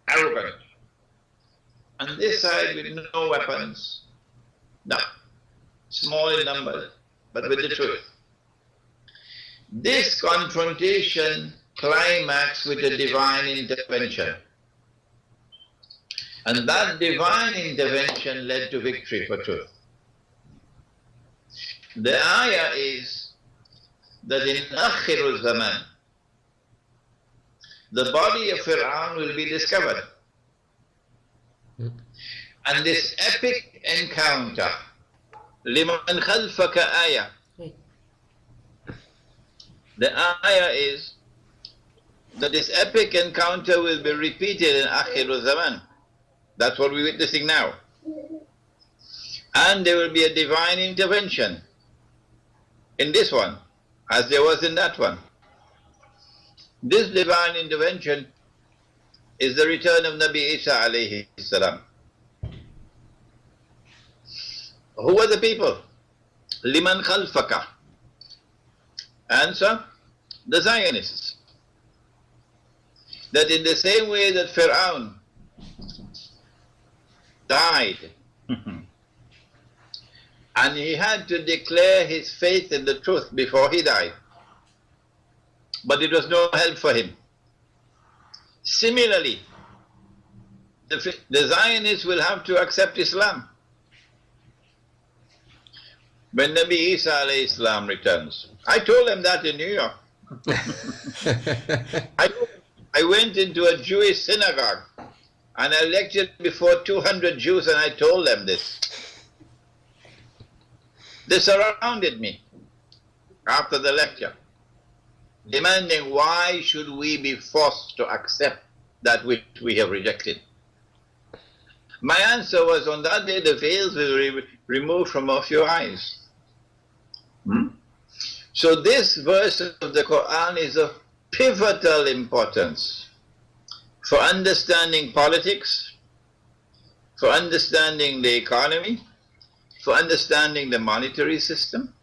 arrogant, and this side with no weapons, no, small in numbers, but with the truth. This confrontation climaxed with a divine intervention. And that divine intervention led to victory for truth. The ayah is that in Akhirul Zaman, the body of Fir'aun will be discovered. And this epic encounter, liman khalfaka ayah. The ayah is that this epic encounter will be repeated in Akhirul Zaman. That's what we're witnessing now. And there will be a divine intervention in this one, as there was in that one. This divine intervention is the return of Nabi Isa alayhi salam. Who are the people? Liman khalfaka. Answer, the Zionists. That in the same way that Fir'aun died and he had to declare his faith in the truth before he died, but it was no help for him. Similarly, the Zionists will have to accept Islam when Nabi Isa alayhi salam returns. I told them that in New York. I went into a Jewish synagogue and I lectured before 200 Jews and I told them this. They surrounded me after the lecture, demanding why should we be forced to accept that which we have rejected. My answer was, on that day the veils will be removed from off your eyes. So this verse of the Quran is of pivotal importance for understanding politics, for understanding the economy, for understanding the monetary system.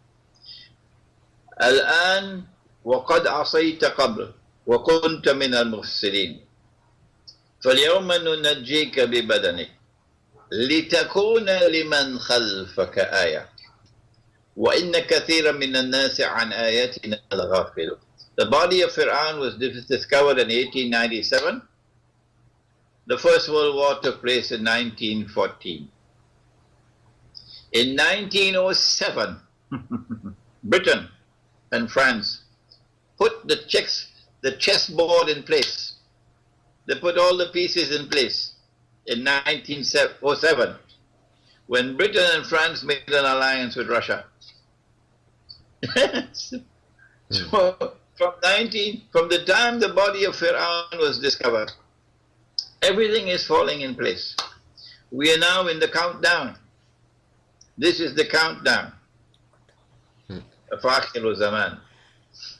الآن وقد عصيت قبل وكنت من المفسدين فاليوم ننجيك ببدنك لتكون لمن خلفك آية وإن كثيرا من الناس عن آياتنا لغافلون. The body of Fir'aun was discovered in 1897. The First World War took place in 1914. In 1907, Britain and France put the chessboard in place. They put all the pieces in place in 1907 when Britain and France made an alliance with Russia. So from the time the body of Fir'aun was discovered, everything is falling in place. We are now in the countdown. This is the countdown of Akhirul Zaman.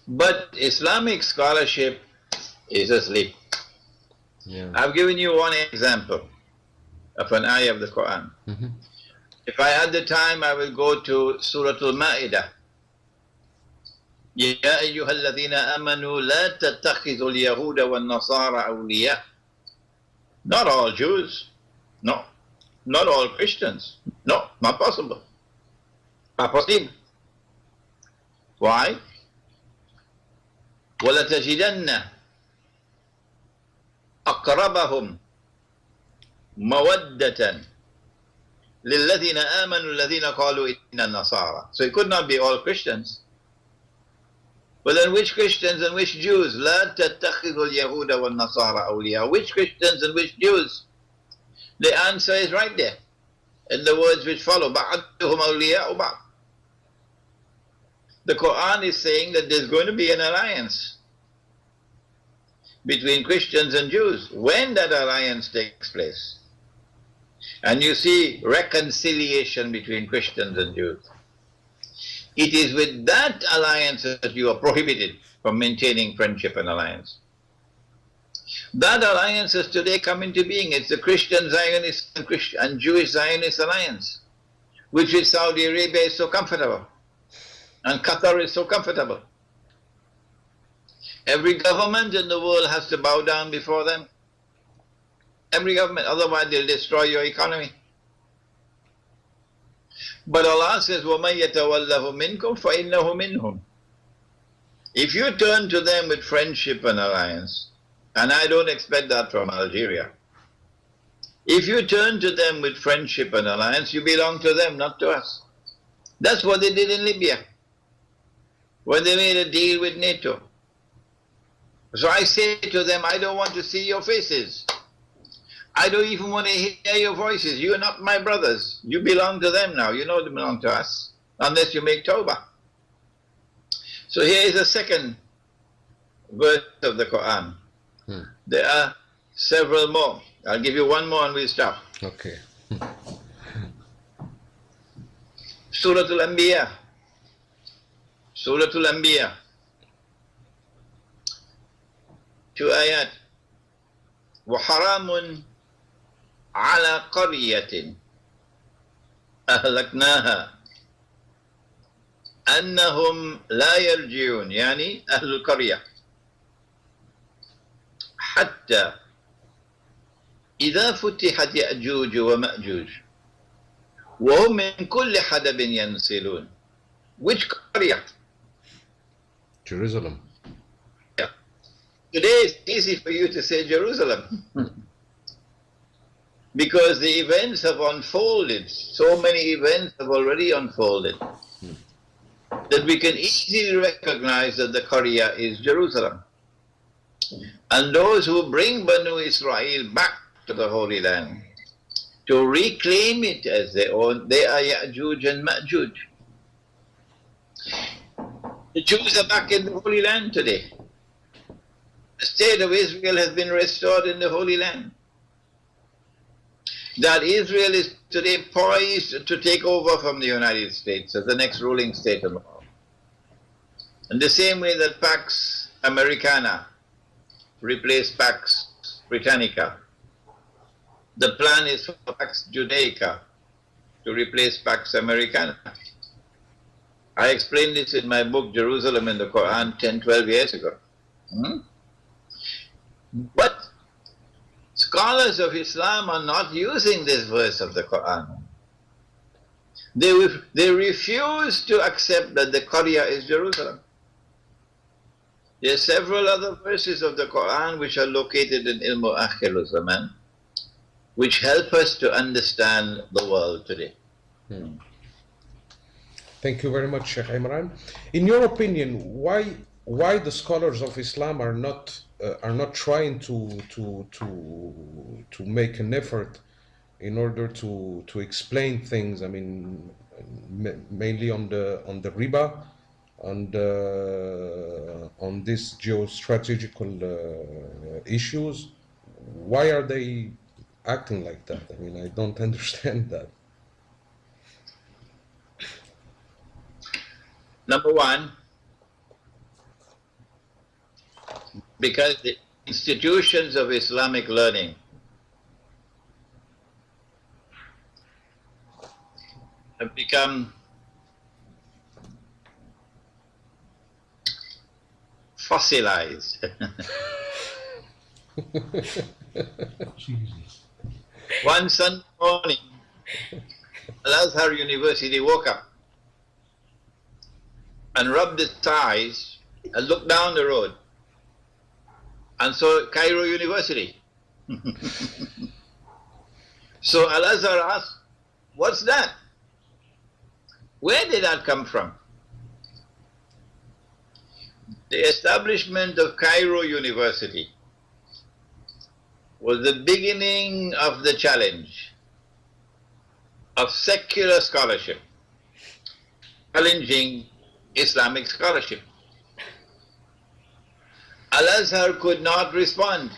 But Islamic scholarship is asleep. Yeah. I've given you one example of an ayah of the Quran. If I had the time, I will go to Surah Al-Ma'idah. يا أيها الذين آمنوا لا تتخذوا اليهود والنصارى أولياء. Not all Jews. No. Not all Christians. No, not possible. Not possible. Why? وَلَتَجِدَنَّ أَقْرَبَهُمْ مَوَدَّةً لِلَّذِينَ آمَنُوا الَّذِينَ قَالُوا إِنَّ النَّصَارَى. So it could not be all Christians. But then which Christians and which Jews? لَا تَتَّخِذُوا الْيَهُودَ وَالنَّصَارَى أَوْلِيَاءَ. Which Christians and which Jews? The answer is right there in the words which follow. بَعْضُهُمْ أَوْلِيَاءُ بَعْضٍ. The Quran is saying that there's going to be an alliance between Christians and Jews. When that alliance takes place, and you see reconciliation between Christians and Jews, it is with that alliance that you are prohibited from maintaining friendship and alliance. That alliance has today come into being. It's the Christian Zionist and Jewish Zionist alliance, which with Saudi Arabia is so comfortable, and Qatar is so comfortable. Every government in the world has to bow down before them. Every government, otherwise they'll destroy your economy. But Allah says, وَمَنْ يَتَوَلَّهُ مِنْكُمْ فَإِنَّهُ مِنْهُمْ. If you turn to them with friendship and alliance, and I don't expect that from Algeria, if you turn to them with friendship and alliance, you belong to them, not to us. That's what they did in Libya, when they made a deal with NATO. So I say to them, I don't want to see your faces. I don't even want to hear your voices. You are not my brothers. You belong to them now. You know they belong to us, unless you make Tawbah. So here is a second verse of the Quran. There are several more. I'll give you one more and we'll stop. Okay. Surah Al-Anbiya. Surah Al-Anbiya. 2 ayat. وَحَرَامٌ عَلَى قَرْيَةٍ أَهْلَكْنَاهَا أنهم لا يرجعون يعني أهل القرية حتى إذا فتحت يأجوج ومأجوج وهم من كل حدب ينسلون. Which قرية? Jerusalem. Today it's easy for you to say Jerusalem because the events have unfolded. So many events have already unfolded that we can easily recognize that the Qaryah is Jerusalem. And those who bring Banu Israel back to the Holy Land to reclaim it as their own, they are Ya'juj and Ma'juj. The Jews are back in the Holy Land today. The state of Israel has been restored in the Holy Land. That Israel is today poised to take over from the United States as the next ruling state in the world. In the same way that Pax Americana replaced Pax Britannica, the plan is for Pax Judaica to replace Pax Americana. I explained this in my book, Jerusalem in the Quran, 10-12 years ago. But scholars of Islam are not using this verse of the Quran. They refuse to accept that the Qaryah is Jerusalem. There are several other verses of the Quran which are located in Ilmu Akhir Zaman, which help us to understand the world today. Thank you very much, Sheikh Imran. In your opinion, why the scholars of Islam are not trying to make an effort in order to explain things? I mean, mainly on the riba and on these geostrategical issues. Why are they acting like that? I mean, I don't understand that. Number one, because the institutions of Islamic learning have become fossilized. One Sunday morning, Al-Azhar University woke up and rubbed its eyes and looked down the road and saw Cairo University. So Al-Azhar asked, what's that? Where did that come from? The establishment of Cairo University was the beginning of the challenge of secular scholarship, challenging Islamic scholarship. Al-Azhar could not respond.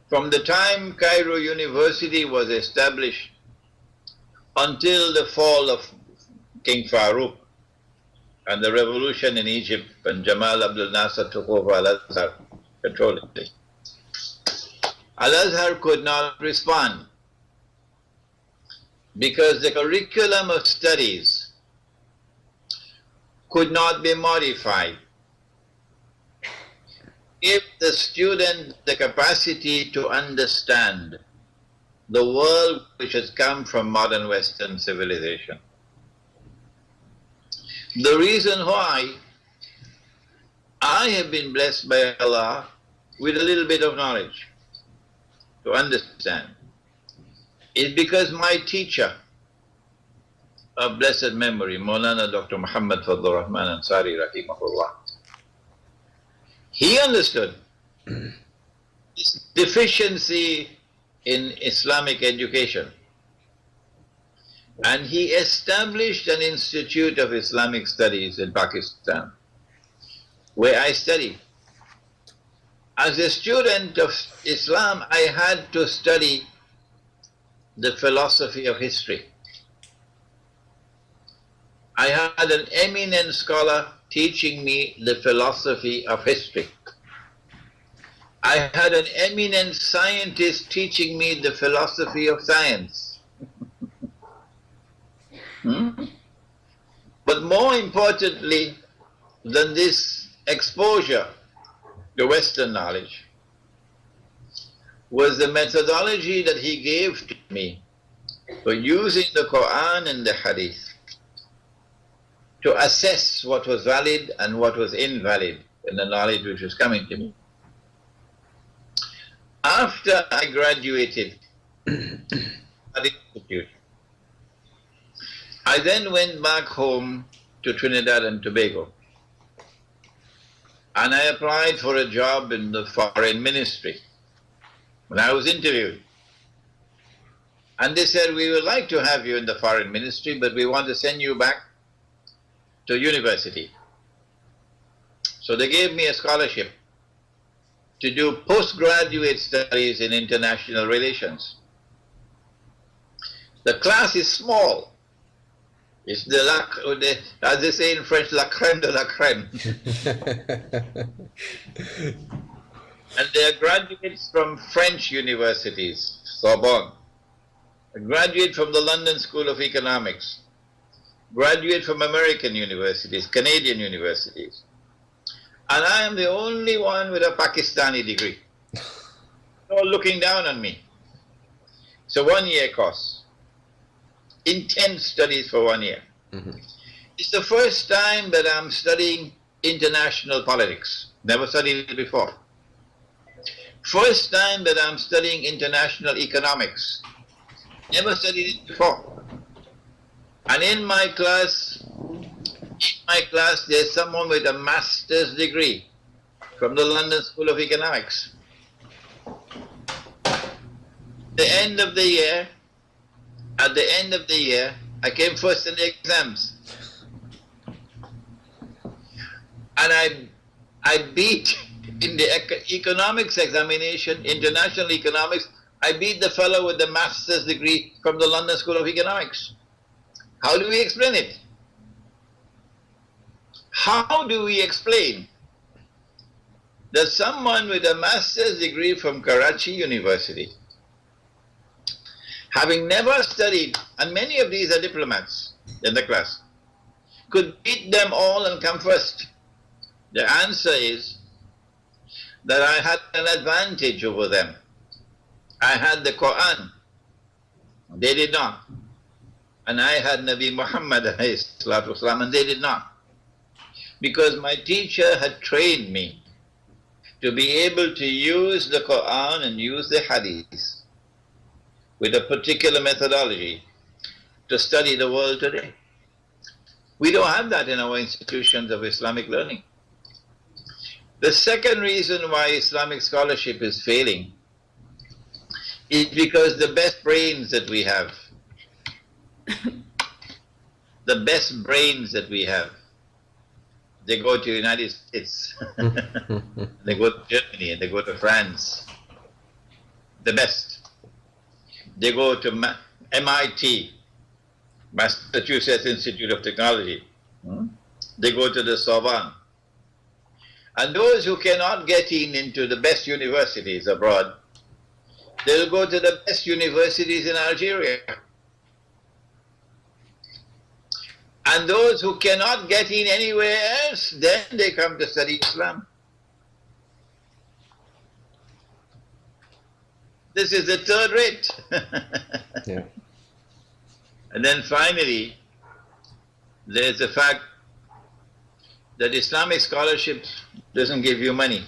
From the time Cairo University was established until the fall of King Farouk and the revolution in Egypt when Jamal Abdel Nasser took over Al-Azhar, controlling it, Al-Azhar could not respond because the curriculum of studies could not be modified. Give the student the capacity to understand the world which has come from modern Western civilization. The reason why I have been blessed by Allah with a little bit of knowledge to understand is because my teacher of blessed memory, Maulana Dr. Muhammad Fadlur Rahman Ansari Rahimahullah, he understood this deficiency in Islamic education, and he established an Institute of Islamic Studies in Pakistan, where I studied. As a student of Islam, I had to study the philosophy of history. I had an eminent scholar teaching me the philosophy of history. I had an eminent scientist teaching me the philosophy of science. But more importantly than this exposure to Western knowledge was the methodology that he gave to me for using the Quran and the Hadith to assess what was valid and what was invalid in the knowledge which was coming to me. After I graduated at the institute, I then went back home to Trinidad and Tobago, and I applied for a job in the foreign ministry. When I was interviewed, and they said, we would like to have you in the foreign ministry, but we want to send you back to university. So they gave me a scholarship to do postgraduate studies in international relations. The class is small. It's as they say in French, la crème de la crème. And they are graduates from French universities, Sorbonne, a graduate from the London School of Economics, graduate from American universities, Canadian universities. And I am the only one with a Pakistani degree. They're all looking down on me. It's a one-year course. Intense studies for 1 year. It's the first time that I'm studying international politics. Never studied it before. First time that I'm studying international economics. Never studied it before. And in my class, there's someone with a master's degree from the London School of Economics. At the end of the year, I came first in the exams. And I beat, in the economics examination, international economics, I beat the fellow with the master's degree from the London School of Economics. How do we explain it? How do we explain that someone with a master's degree from Karachi University, having never studied, and many of these are diplomats in the class, could beat them all and come first? The answer is that I had an advantage over them. I had the Quran. They did not. And I had Nabi Muhammad and they did not. Because my teacher had trained me to be able to use the Quran and use the Hadith with a particular methodology to study the world today. We don't have that in our institutions of Islamic learning. The second reason why Islamic scholarship is failing is because the best brains that we have, they go to the United States, they go to Germany, and they go to France, the best. They go to MIT, Massachusetts Institute of Technology. They go to the Sorbonne. And those who cannot get into the best universities abroad, they'll go to the best universities in Algeria. And those who cannot get in anywhere else, then they come to study Islam. this is the third rate. Yeah. And then finally, there's the fact that Islamic scholarship doesn't give you money.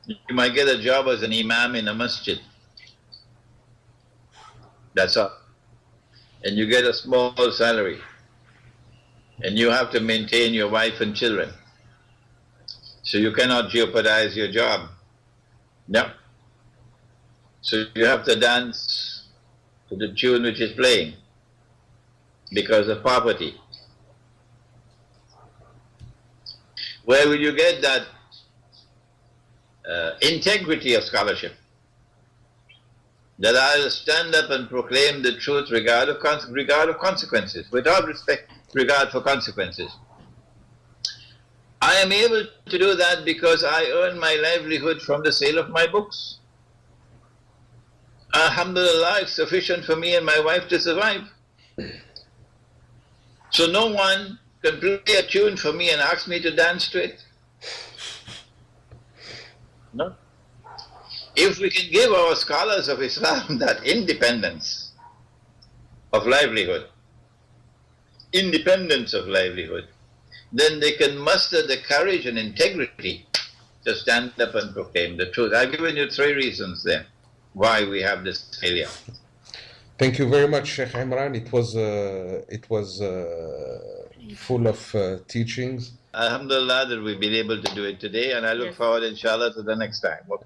You might get a job as an imam in a masjid. That's all. And you get a small salary. And you have to maintain your wife and children. So you cannot jeopardize your job. No. So you have to dance to the tune which is playing because of poverty. Where will you get that integrity of scholarship? That I'll stand up and proclaim the truth regard of consequences, without regard for consequences. I am able to do that because I earn my livelihood from the sale of my books. Alhamdulillah, it's sufficient for me and my wife to survive. So no one can play a tune for me and ask me to dance to it. No. If we can give our scholars of Islam that independence of livelihood, then they can muster the courage and integrity to stand up and proclaim the truth. I've given you 3 reasons there why we have this failure. Thank you very much, Sheikh Imran. It was full of teachings. Alhamdulillah that we've been able to do it today, and I look forward, inshallah, to the next time. Okay.